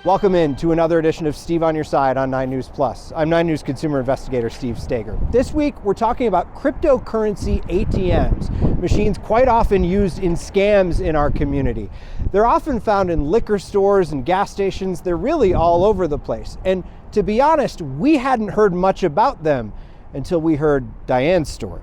Welcome in to another edition of Steve on Your Side on 9 News Plus. I'm 9 News consumer investigator Steve Stager. This week, we're talking about cryptocurrency ATMs, machines quite often used in scams in our community. They're often found in liquor stores and gas stations. They're really all over the place. And to be honest, we hadn't heard much about them until we heard Diane's story.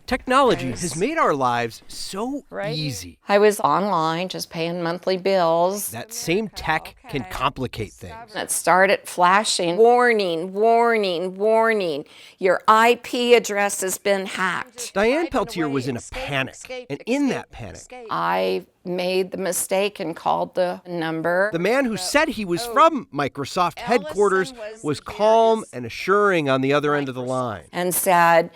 Technology has made our lives so easy. I was online just paying monthly bills. That same tech can complicate things. It started flashing, warning, warning, warning. Your IP address has been hacked. Diane Peltier was in a panic, and in that panic, I made the mistake and called the number. The man who said he was from Microsoft headquarters was calm and assuring on the other end of the line. And said,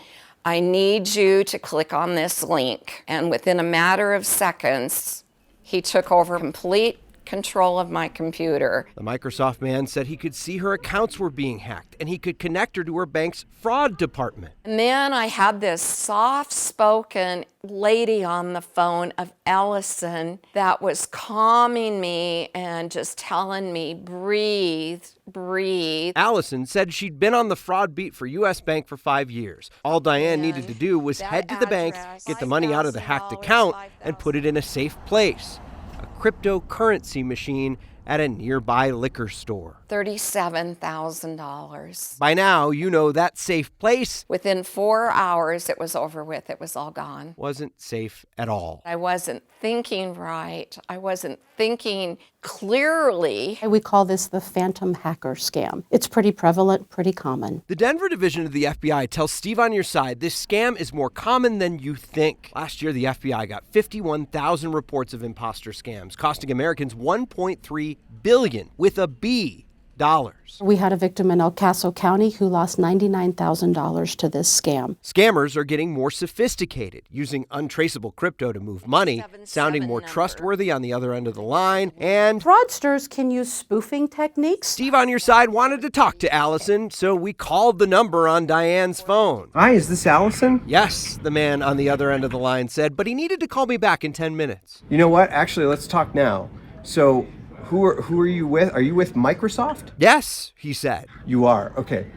I need you to click on this link. And within a matter of seconds, he took over complete control of my computer. The Microsoft man said he could see her accounts were being hacked and he could connect her to her bank's fraud department. And then I had this soft-spoken lady on the phone of Ellison that was calming me and just telling me, breathe, breathe. Allison said she'd been on the fraud beat for U.S. Bank for 5 years. All Diane needed to do was head to the bank, get the money out of the hacked account, and put it in a safe place. A cryptocurrency machine at a nearby liquor store. $37,000. By now, you know that safe place Within 4 hours, it was over with. It was all gone. wasn't safe at all. I wasn't thinking right. I wasn't thinking clearly. We call this the phantom hacker scam. It's pretty prevalent, pretty common. The Denver division of the FBI tells Steve on Your Side this scam is more common than you think. Last year, the FBI got 51,000 reports of imposter scams, costing Americans $1.3 billion with a B. dollars. We had a victim in El Paso County who lost $99,000 to this scam. Scammers are getting more sophisticated, using untraceable crypto to move money, sounding more trustworthy on the other end of the line, and Fraudsters can use spoofing techniques. Steve on Your Side wanted to talk to Allison, so we called the number on Diane's phone. Hi, is this Allison? Yes, the man on the other end of the line said, but he needed to call me back in 10 minutes. You know what? Actually, let's talk now. So, who are you with? Are you with Microsoft? Yes, he said. You are. Okay.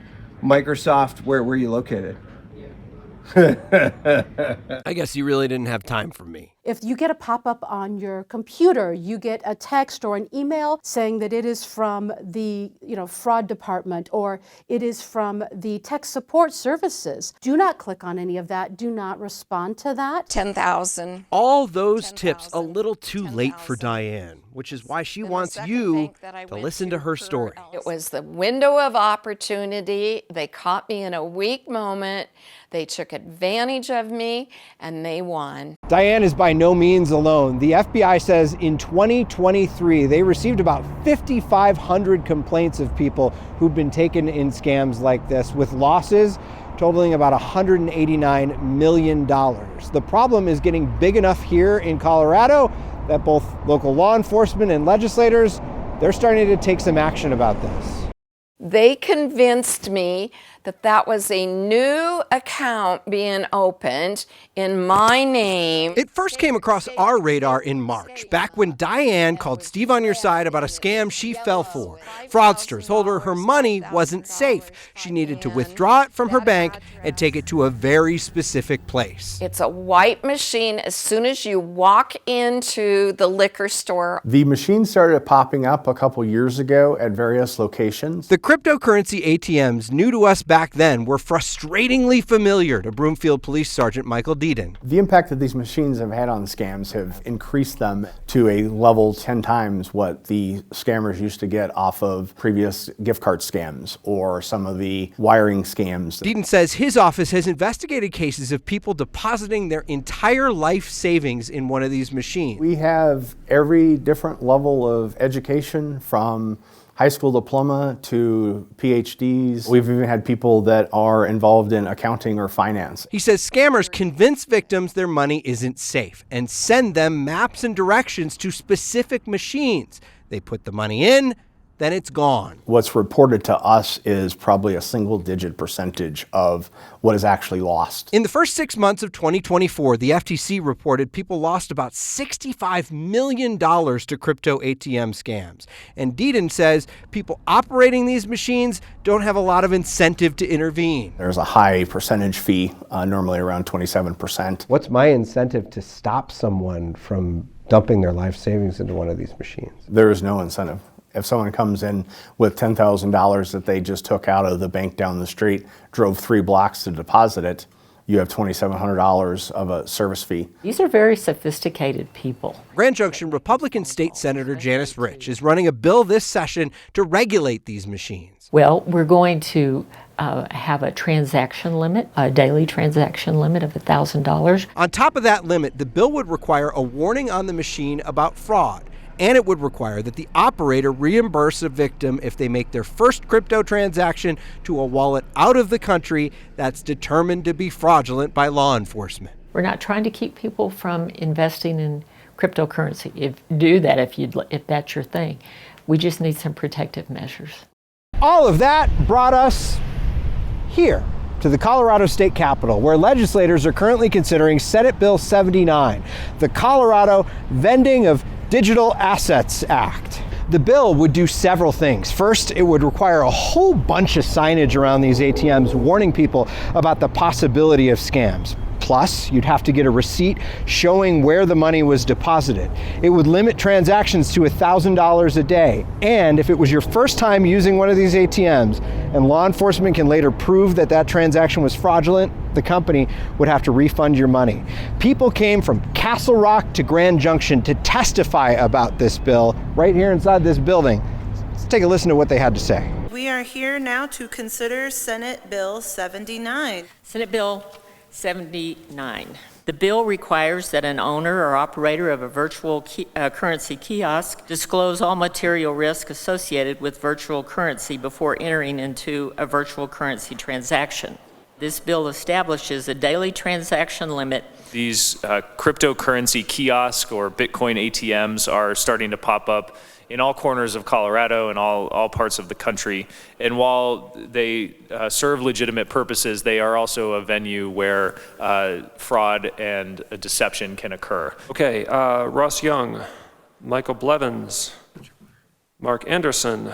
Microsoft, where are you located? I guess he really didn't have time for me. If you get a pop-up on your computer, you get a text or an email saying that it is from the fraud department or it is from the tech support services. Do not click on any of that. Do not respond to that. 10,000. All those tips a little too late for Diane, which is why she wants you to listen to her story. It was the window of opportunity. They caught me in a weak moment. They took advantage of me, and they won. Diane is by no means alone. The FBI says in 2023, they received about 5,500 complaints of people who've been taken in scams like this, with losses totaling about $189 million. The problem is getting big enough here in Colorado that both local law enforcement and legislators, they're starting to take some action about this. They convinced me that that was a new account being opened in my name. It first came across our radar in March, back when Diane called Steve on Your Side about a scam she fell for. Fraudsters told her her money wasn't safe. She needed to withdraw it from her bank and take it to a very specific place. It's a white machine. As soon as you walk into the liquor store. The machine started popping up a couple years ago at various locations. The cryptocurrency ATMs, new to us back then, were frustratingly familiar to Broomfield Police Sergeant Michael Deedon. The impact that these machines have had on scams have increased them to a level 10 times what the scammers used to get off of previous gift card scams or some of the wiring scams. Deedon says his office has investigated cases of people depositing their entire life savings in one of these machines. We have every different level of education, from high school diploma to PhDs. We've even had people that are involved in accounting or finance. He says scammers convince victims their money isn't safe and send them maps and directions to specific machines. They put the money in, then it's gone. What's reported to us is probably a single-digit percentage of what is actually lost. In the first 6 months of 2024, the FTC reported people lost about $65 million to crypto ATM scams. And Deedon says people operating these machines don't have a lot of incentive to intervene. There's a high percentage fee, normally around 27%. What's my incentive to stop someone from dumping their life savings into one of these machines? There is no incentive. If someone comes in with $10,000 that they just took out of the bank down the street, drove 3 blocks to deposit it, you have $2,700 of a service fee. These are very sophisticated people. Grand Junction Republican State Senator Janice Rich is running a bill this session to regulate these machines. Well, we're going to have a transaction limit, a daily transaction limit of $1,000. On top of that limit, the bill would require a warning on the machine about fraud. And it would require that the operator reimburse a victim if they make their first crypto transaction to a wallet out of the country that's determined to be fraudulent by law enforcement. We're not trying to keep people from investing in cryptocurrency. If that's your thing. We just need some protective measures. All of that brought us here to the Colorado State Capitol, where legislators are currently considering Senate Bill 79, the Colorado Vending of Digital Assets Act. The bill would do several things. First, it would require a whole bunch of signage around these ATMs warning people about the possibility of scams. Plus, you'd have to get a receipt showing where the money was deposited. It would limit transactions to $1,000 a day. And if it was your first time using one of these ATMs and law enforcement can later prove that that transaction was fraudulent, the company would have to refund your money. People came from Castle Rock to Grand Junction to testify about this bill right here inside this building. Let's take a listen to what they had to say. We are here now to consider Senate Bill 79. Senate Bill 79. The bill requires that an owner or operator of a virtual currency kiosk disclose all material risk associated with virtual currency before entering into a virtual currency transaction. This bill establishes a daily transaction limit. These cryptocurrency kiosks or Bitcoin ATMs are starting to pop up in all corners of Colorado and all parts of the country. And while they serve legitimate purposes, they are also a venue where fraud and deception can occur. Okay, Ross Young, Michael Blevins, Mark Anderson,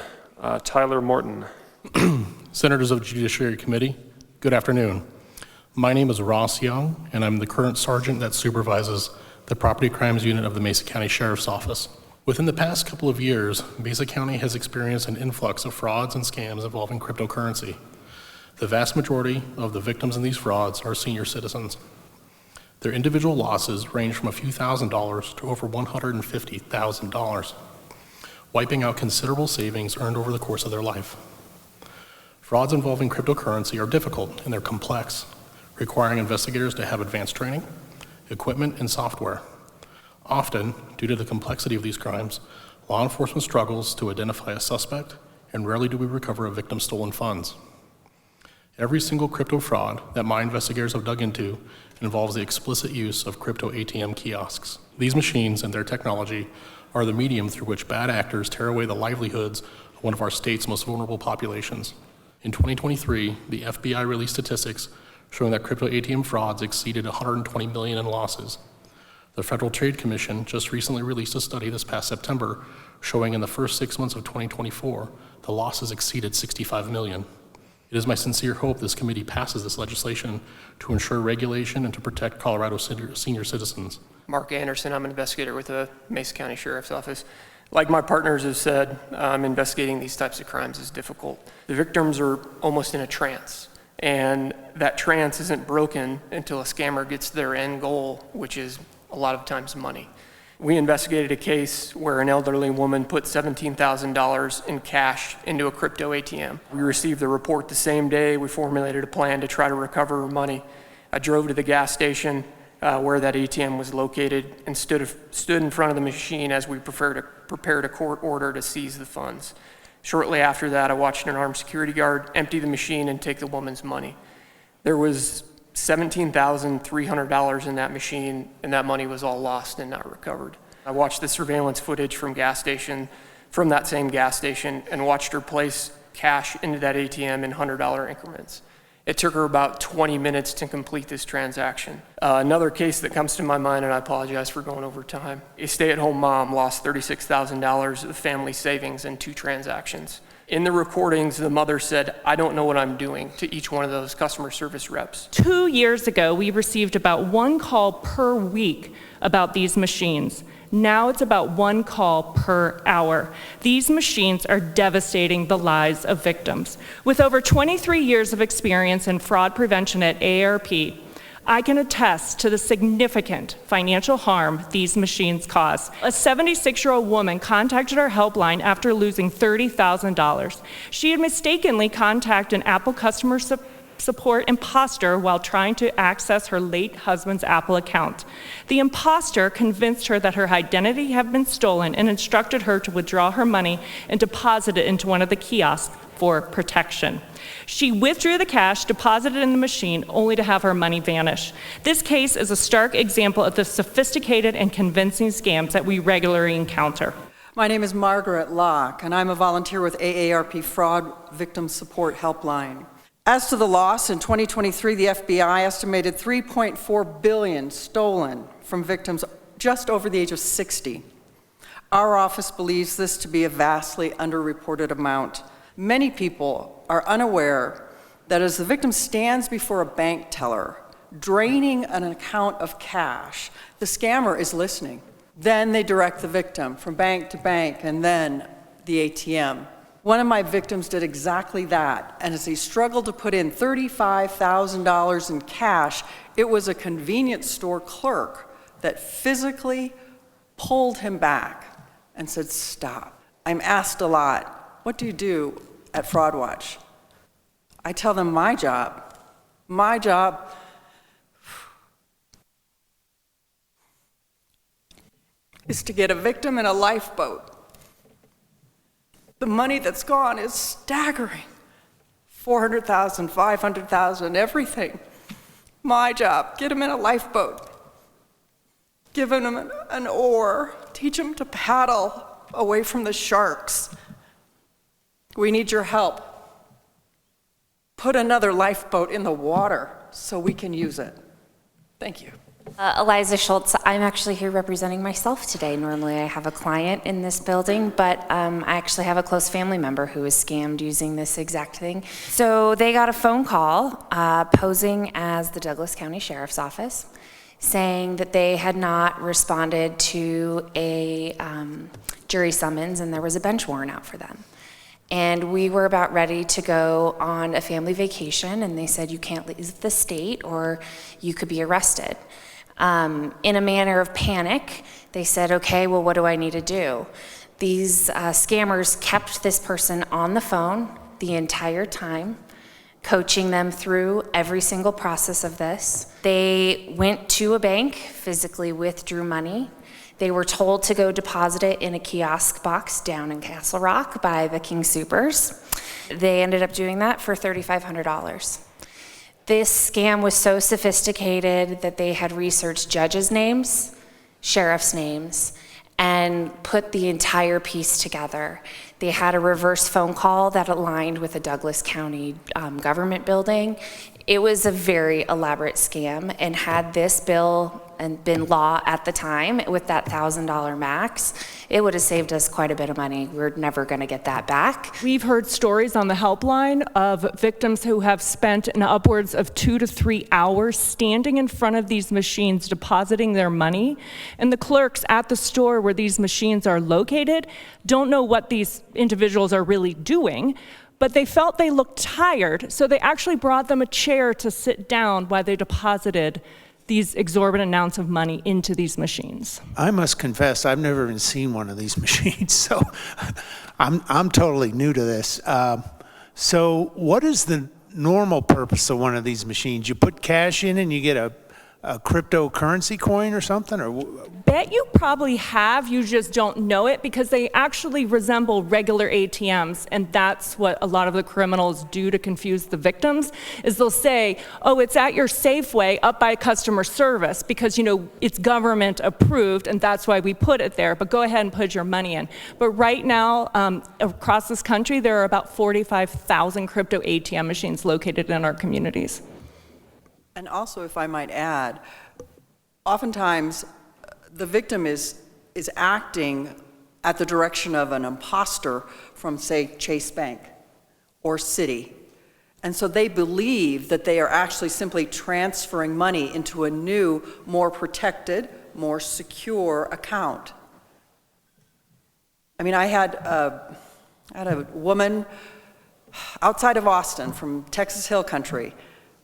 Tyler Morton. Senators of the Judiciary Committee, good afternoon. My name is Ross Young, and I'm the current sergeant that supervises the Property Crimes Unit of the Mesa County Sheriff's Office. Within the past couple of years, Mesa County has experienced an influx of frauds and scams involving cryptocurrency. The vast majority of the victims in these frauds are senior citizens. Their individual losses range from a few $1,000s to over $150,000, wiping out considerable savings earned over the course of their life. Frauds involving cryptocurrency are difficult and they're complex, requiring investigators to have advanced training, equipment, and software. Often, due to the complexity of these crimes, law enforcement struggles to identify a suspect, and rarely do we recover a victim's stolen funds. Every single crypto fraud that my investigators have dug into involves the explicit use of crypto ATM kiosks. These machines and their technology are the medium through which bad actors tear away the livelihoods of one of our state's most vulnerable populations. In 2023, the FBI released statistics showing that crypto ATM frauds exceeded $120 million in losses. The Federal Trade Commission just recently released a study this past September showing in the first 6 months of 2024, the losses exceeded $65 million. It is my sincere hope this committee passes this legislation to ensure regulation and to protect Colorado senior citizens. Mark Anderson, I'm an investigator with the Mesa County Sheriff's Office. Like my partners have said, investigating these types of crimes is difficult. The victims are almost in a trance, and that trance isn't broken until a scammer gets to their end goal, which is a lot of times money. We investigated a case where an elderly woman put $17,000 in cash into a crypto ATM. We received the report the same day. We formulated a plan to try to recover her money. I drove to the gas station where that ATM was located and stood in front of the machine as we prepared a court order to seize the funds. Shortly after that, I watched an armed security guard empty the machine and take the woman's money. There was $17,300 in that machine, and that money was all lost and not recovered. I watched the surveillance footage from gas station from that same gas station and watched her place cash into that ATM in $100 increments. It took her about 20 minutes to complete this transaction. Another case that comes to my mind, and I apologize for going over time, a stay-at-home mom lost $36,000 of family savings in 2 transactions. In the recordings, the mother said, "I don't know what I'm doing," to each one of those customer service reps. 2 years ago, we received about 1 call per week about these machines. Now it's about 1 call per hour. These machines are devastating the lives of victims. With over 23 years of experience in fraud prevention at AARP, I can attest to the significant financial harm these machines cause. A 76-year-old woman contacted our helpline after losing $30,000. She had mistakenly contacted an Apple customer support imposter while trying to access her late husband's Apple account. The imposter convinced her that her identity had been stolen and instructed her to withdraw her money and deposit it into one of the kiosks for protection. She withdrew the cash, deposited it in the machine, only to have her money vanish. This case is a stark example of the sophisticated and convincing scams that we regularly encounter. My name is Margaret Locke, and I'm a volunteer with AARP Fraud Victim Support Helpline. As to the loss, in 2023, the FBI estimated $3.4 billion stolen from victims just over the age of 60. Our office believes this to be a vastly underreported amount. Many people are unaware that as the victim stands before a bank teller, draining an account of cash, the scammer is listening. Then they direct the victim from bank to bank and then the ATM. One of my victims did exactly that, and as he struggled to put in $35,000 in cash, it was a convenience store clerk that physically pulled him back and said, "Stop." I'm asked a lot, "What do you do at FraudWatch?" I tell them my job is to get a victim in a lifeboat. The money that's gone is staggering. $400,000, $500,000, everything. My job, get them in a lifeboat. Give them an oar, teach them to paddle away from the sharks. We need your help. Put another lifeboat in the water so we can use it. Thank you. Eliza Schultz, I'm actually here representing myself today. Normally I have a client in this building, but I actually have a close family member who was scammed using this exact thing. So they got a phone call posing as the Douglas County Sheriff's Office, saying that they had not responded to a jury summons and there was a bench warrant out for them. And we were about ready to go on a family vacation, and they said, "You can't leave the state or you could be arrested." In a manner of panic, they said, "Okay, well, what do I need to do?" These scammers kept this person on the phone the entire time, coaching them through every single process of this. They went to a bank, physically withdrew money. They were told to go deposit it in a kiosk box down in Castle Rock by the King Soopers. They ended up doing that for $3,500. This scam was so sophisticated that they had researched judges' names, sheriff's names, and put the entire piece together. They had a reverse phone call that aligned with a Douglas County government building. It was a very elaborate scam, and had this bill and been law at the time with that $1,000 max, it would have saved us quite a bit of money. We're never going to get that back. We've heard stories on the helpline of victims who have spent an upwards of 2 to 3 hours standing in front of these machines depositing their money, and the clerks at the store where these machines are located don't know what these individuals are really doing, but they felt they looked tired, so they actually brought them a chair to sit down while they deposited these exorbitant amounts of money into these machines. I must confess, I've never even seen one of these machines, so I'm totally new to this. So what is the normal purpose of one of these machines? You put cash in and you get a cryptocurrency coin or something? Or Bet you probably have, you just don't know it, because they actually resemble regular ATMs, and that's what a lot of the criminals do to confuse the victims, is they'll say, oh, it's at your Safeway up by customer service, because, you know, it's government approved, and that's why we put it there, but go ahead and put your money in. But right now, across this country, there are about 45,000 crypto ATM machines located in our communities. And also, if I might add, oftentimes the victim is acting at the direction of an imposter from, say, Chase Bank or Citi. And so they believe that they are actually simply transferring money into a new, more protected, more secure account. I mean, I had a woman outside of Austin from Texas Hill Country,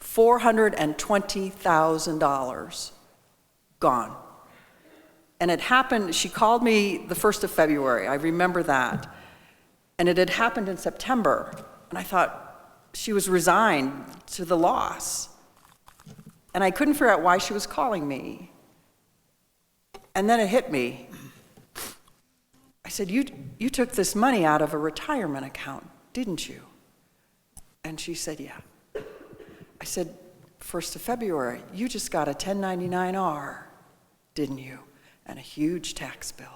$420,000 gone. And it happened, she called me the 1st of February, I remember that. And it had happened in September, and I thought she was resigned to the loss. And I couldn't figure out why she was calling me. And then it hit me. I said, you took this money out of a retirement account, didn't you? And she said, yeah. I said, 1st of February, you just got a 1099-R, didn't you? And a huge tax bill.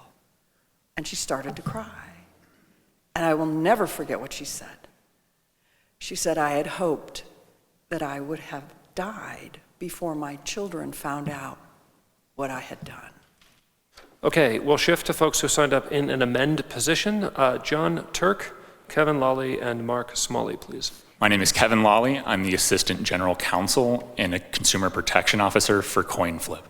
And she started to cry. And I will never forget what she said. She said, I had hoped that I would have died before my children found out what I had done. Okay, we'll shift to folks who signed up in an amend position. John Turk, Kevin Lawley, and Mark Smalley, please. My name is Kevin Lawley. I'm the Assistant General Counsel and a Consumer Protection Officer for CoinFlip.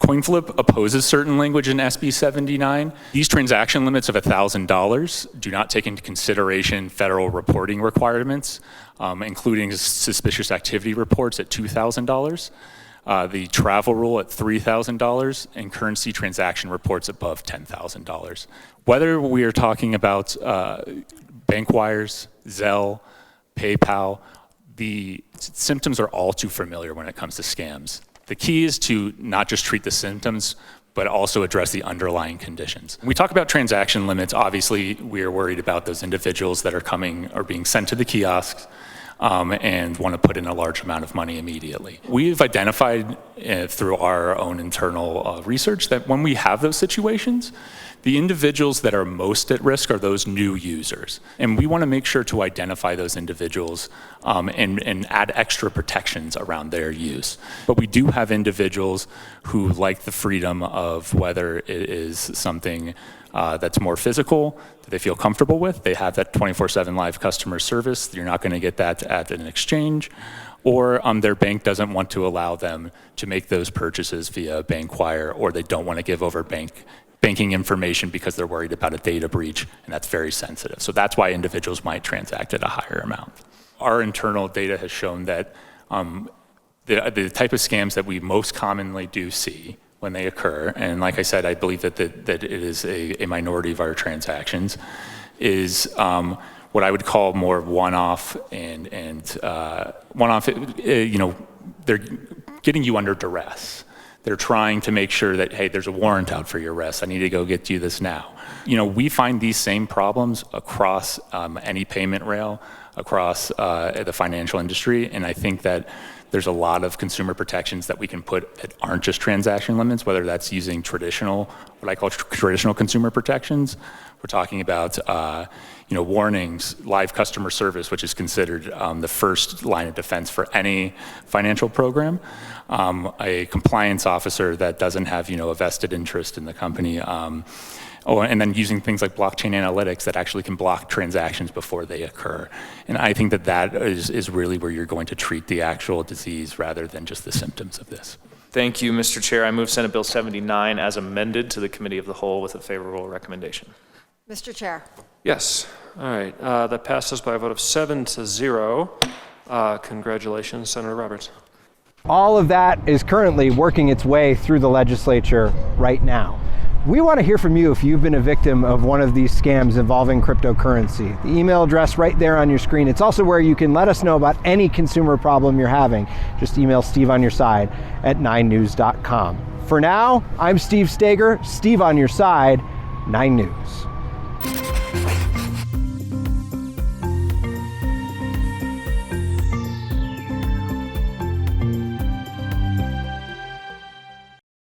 CoinFlip opposes certain language in SB 79. These transaction limits of $1,000 do not take into consideration federal reporting requirements, including suspicious activity reports at $2,000, the travel rule at $3,000, and currency transaction reports above $10,000. Whether we are talking about bank wires, Zelle, PayPal, the symptoms are all too familiar when it comes to scams. The key is to not just treat the symptoms, but also address the underlying conditions. When we talk about transaction limits, obviously we are worried about those individuals that are coming or being sent to the kiosks and want to put in a large amount of money immediately. We've identified through our own internal research that when we have those situations, the individuals that are most at risk are those new users. And we want to make sure to identify those individuals and add extra protections around their use. But we do have individuals who like the freedom of whether it is something that's more physical, that they feel comfortable with. They have that 24/7 live customer service. You're not going to get that at an exchange. Or their bank doesn't want to allow them to make those purchases via bank wire, or they don't want to give over banking information because they're worried about a data breach, and that's very sensitive. So that's why individuals might transact at a higher amount. Our internal data has shown that the type of scams that we most commonly do see when they occur, and like I said, I believe that it is a minority of our transactions, is what I would call more one-off and one-off, they're getting you under duress. They're trying to make sure that, hey, there's a warrant out for your arrest. I need to go get you this now. We find these same problems across any payment rail, across the financial industry, and I think that there's a lot of consumer protections that we can put that aren't just transaction limits, whether that's using traditional, what I call traditional consumer protections. We're talking about warnings, live customer service, which is considered the first line of defense for any financial program. A compliance officer that doesn't have a vested interest in the company. And then using things like blockchain analytics that actually can block transactions before they occur. And I think that is really where you're going to treat the actual disease rather than just the symptoms of this. Thank you, Mr. Chair. I move Senate Bill 79 as amended to the Committee of the Whole with a favorable recommendation. Mr. Chair. Yes. All right. That passes by a vote of 7-0. Congratulations, Senator Roberts. All of that is currently working its way through the legislature right now. We want to hear from you if you've been a victim of one of these scams involving cryptocurrency. The email address right there on your screen. It's also where you can let us know about any consumer problem you're having. Just email Steve on your side at 9news.com. For now, I'm Steve Stager, Steve on your side, 9 News.